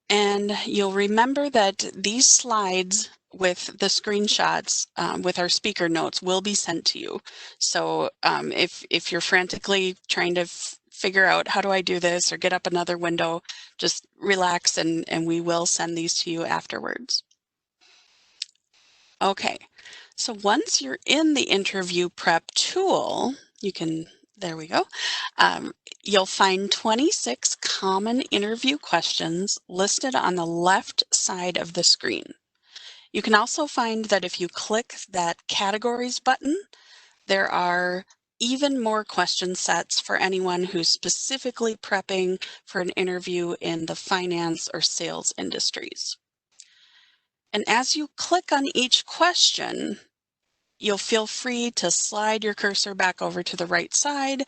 And you'll remember that these slides with the screenshots with our speaker notes will be sent to you. So if you're frantically trying to figure out how do I do this or get up another window, just relax and we will send these to you afterwards. Okay, so once you're in the interview prep tool, there we go. You'll find 26 common interview questions listed on the left side of the screen. You can also find that if you click that categories button, there are even more question sets for anyone who's specifically prepping for an interview in the finance or sales industries. And as you click on each question, you'll feel free to slide your cursor back over to the right side,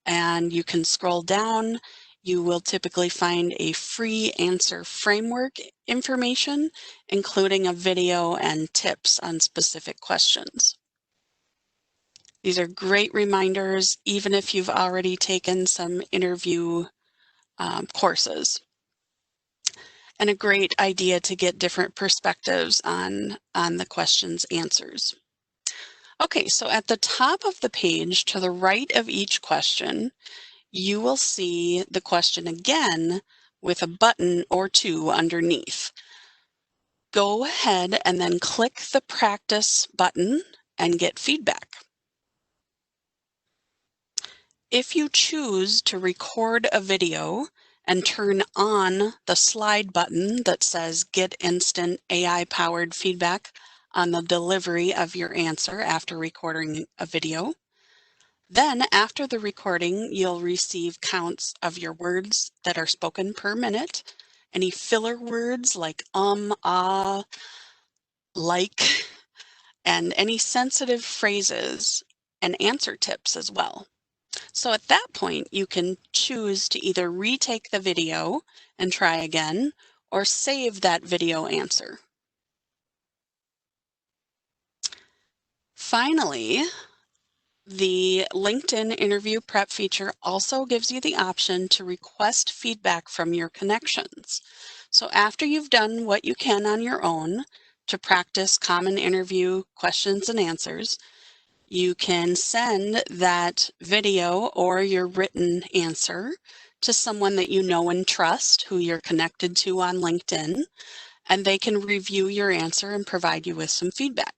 and you can scroll down. You will typically find a free answer framework information, including a video and tips on specific questions. These are great reminders, even if you've already taken some interview courses. And a great idea to get different perspectives on the question's answers. Okay, so at the top of the page, to the right of each question, you will see the question again with a button or two underneath. Go ahead and then click the practice button and get feedback. If you choose to record a video and turn on the slide button that says Get Instant AI-Powered Feedback on the delivery of your answer after recording a video, then after the recording, you'll receive counts of your words that are spoken per minute, any filler words like ah, like, and any sensitive phrases and answer tips as well. So at that point, you can choose to either retake the video and try again, or save that video answer. Finally, the LinkedIn interview prep feature also gives you the option to request feedback from your connections. So after you've done what you can on your own to practice common interview questions and answers, you can send that video or your written answer to someone that you know and trust, who you're connected to on LinkedIn, and they can review your answer and provide you with some feedback.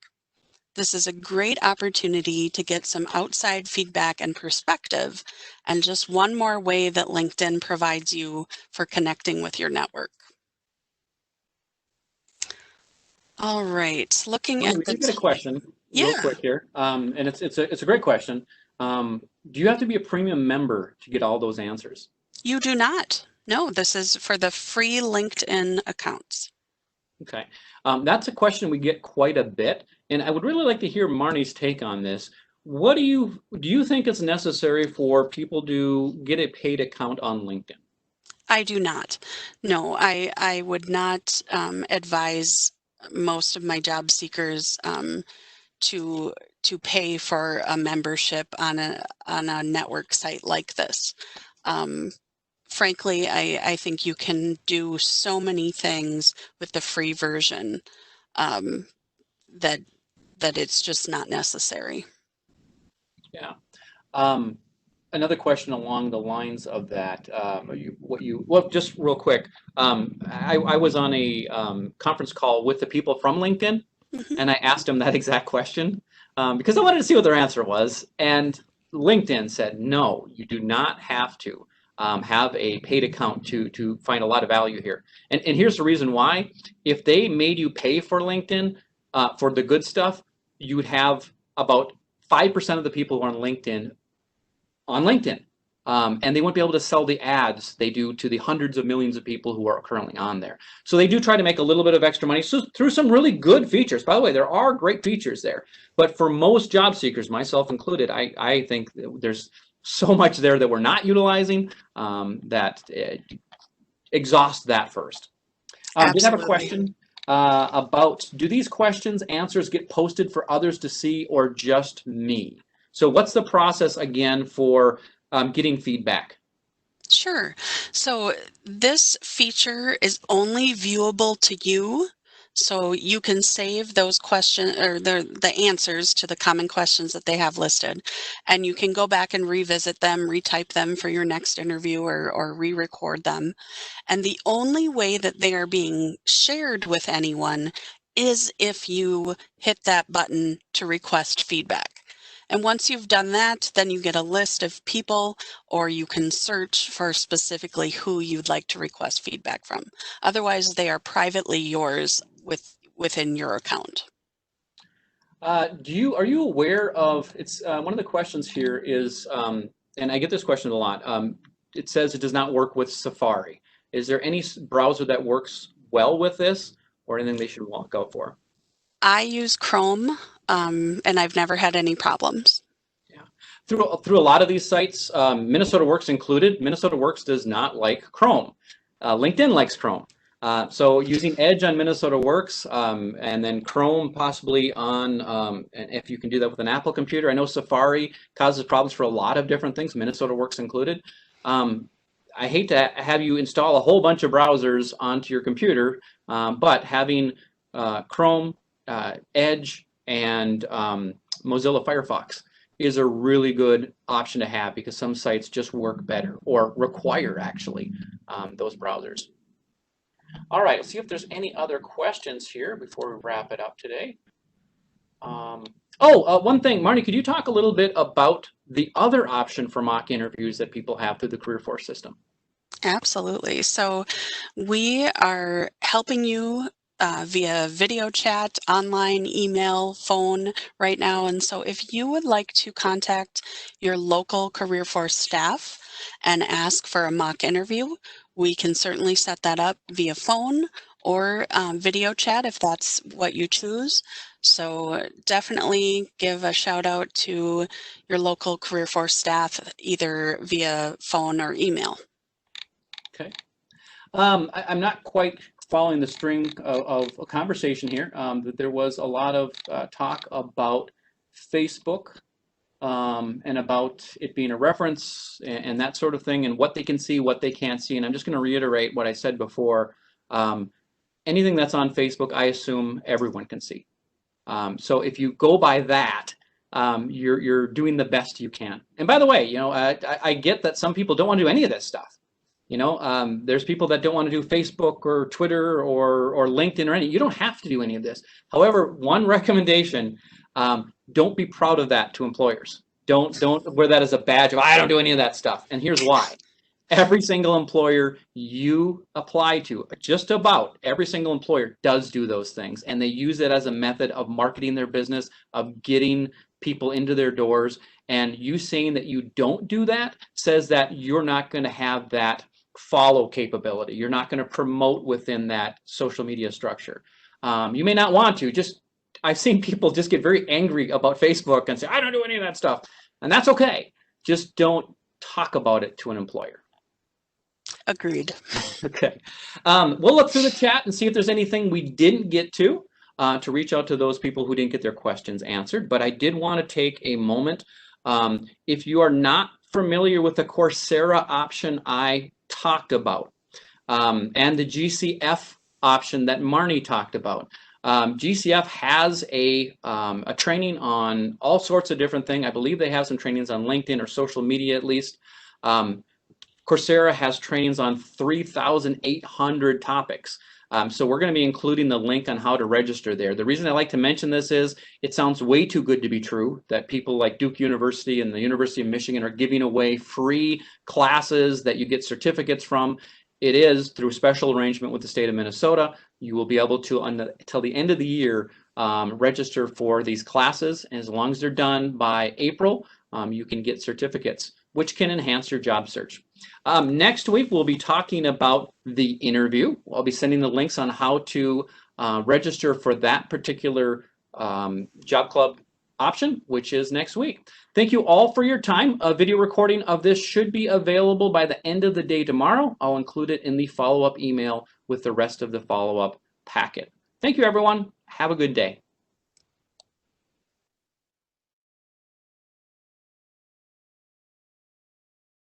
This is a great opportunity to get some outside feedback and perspective, and just one more way that LinkedIn provides you for connecting with your network. All right, looking at We did get a question real Yeah. quick here, and it's a great question. Do you have to be a premium member to get all those answers? You do not. No, this is for the free LinkedIn accounts. Okay, that's a question we get quite a bit, and I would really like to hear Marnie's take on this. What do you think it's necessary for people to get a paid account on LinkedIn? I do not. No, I would not advise most of my job seekers to pay for a membership on a network site like this. Frankly, I think you can do so many things with the free version that it's just not necessary. Yeah. Another question along the lines of that, well, just real quick, I was on a conference call with the people from LinkedIn, Mhm. and I asked them that exact question because I wanted to see what their answer was. And LinkedIn said, no, you do not have to have a paid account to find a lot of value here. And here's the reason why. If they made you pay for LinkedIn for the good stuff, you would have about 5% of the people who are on LinkedIn. And they won't be able to sell the ads they do to the hundreds of millions of people who are currently on there. So they do try to make a little bit of extra money through some really good features. By the way, there are great features there. But for most job seekers, myself included, I think there's so much there that we're not utilizing that exhaust that first. Did have a Absolutely. question about, do these questions, answers get posted for others to see or just me? So what's the process again for getting feedback? Sure. So this feature is only viewable to you. So you can save those questions or the answers to the common questions that they have listed, and you can go back and revisit them, retype them for your next interview, or re-record them. And the only way that they are being shared with anyone is if you hit that button to request feedback. And once you've done that, then you get a list of people, or you can search for specifically who you'd like to request feedback from. Otherwise, they are privately yours within your account. Are you aware of, it's one of the questions here is, and I get this question a lot. It says it does not work with Safari. Is there any browser that works well with this, or anything they should look out for? I use Chrome, and I've never had any problems. Yeah. Through a lot of these sites, Minnesota Works included, Minnesota Works does not like Chrome. LinkedIn likes Chrome. So using Edge on Minnesota Works, and then Chrome possibly on, and if you can do that with an Apple computer. I know Safari causes problems for a lot of different things, Minnesota Works included. I hate to have you install a whole bunch of browsers onto your computer, but having Chrome, Edge, and Mozilla Firefox is a really good option to have, because some sites just work better, or require actually those browsers. All right, let's see if there's any other questions here before we wrap it up today. One thing, Marnie, could you talk a little bit about the other option for mock interviews that people have through the Career Force system? Absolutely. So we are helping you via video chat, online, email, phone right now. And so if you would like to contact your local Career Force staff and ask for a mock interview, we can certainly set that up via phone or video chat if that's what you choose. So definitely give a shout out to your local Career Force staff, either via phone or email. Okay. I'm not quite following the string of a conversation here. That there was a lot of talk about Facebook and about it being a reference and that sort of thing, and what they can see, what they can't see. And I'm just going to reiterate what I said before. Anything that's on Facebook, I assume everyone can see. So if you go by that, you're doing the best you can. And by the way, you know, I get that some people don't want to do any of this stuff. You know, there's people that don't want to do Facebook or Twitter or LinkedIn or anything. You don't have to do any of this. However, one recommendation, don't be proud of that to employers. Don't wear that as a badge of, I don't do any of that stuff. And here's why. Every single employer you apply to, just about every single employer does do those things. And they use it as a method of marketing their business, of getting people into their doors. And you saying that you don't do that says that you're not going to have that follow capability. You're not going to promote within that social media structure. You may not want to. I've seen people just get very angry about Facebook and say, I don't do any of that stuff. And that's okay. Just don't talk about it to an employer. Agreed. Okay. We'll look through the chat and see if there's anything we didn't get to reach out to those people who didn't get their questions answered. But I did want to take a moment. If you are not familiar with the Coursera option I talked about, and the GCF option that Marnie talked about, GCF has a training on all sorts of different things. I believe they have some trainings on LinkedIn or social media at least. Coursera has trainings on 3,800 topics. So we're going to be including the link on how to register there. The reason I like to mention this is it sounds way too good to be true that people like Duke University and the University of Michigan are giving away free classes that you get certificates from. It is through special arrangement with the state of Minnesota. You will be able to, until the end of the year, register for these classes. And as long as they're done by April, you can get certificates, which can enhance your job search. Next week, we'll be talking about the interview. I'll be sending the links on how to register for that particular job club option, which is next week. Thank you all for your time. A video recording of this should be available by the end of the day tomorrow. I'll include it in the follow-up email with the rest of the follow-up packet. Thank you, everyone. Have a good day.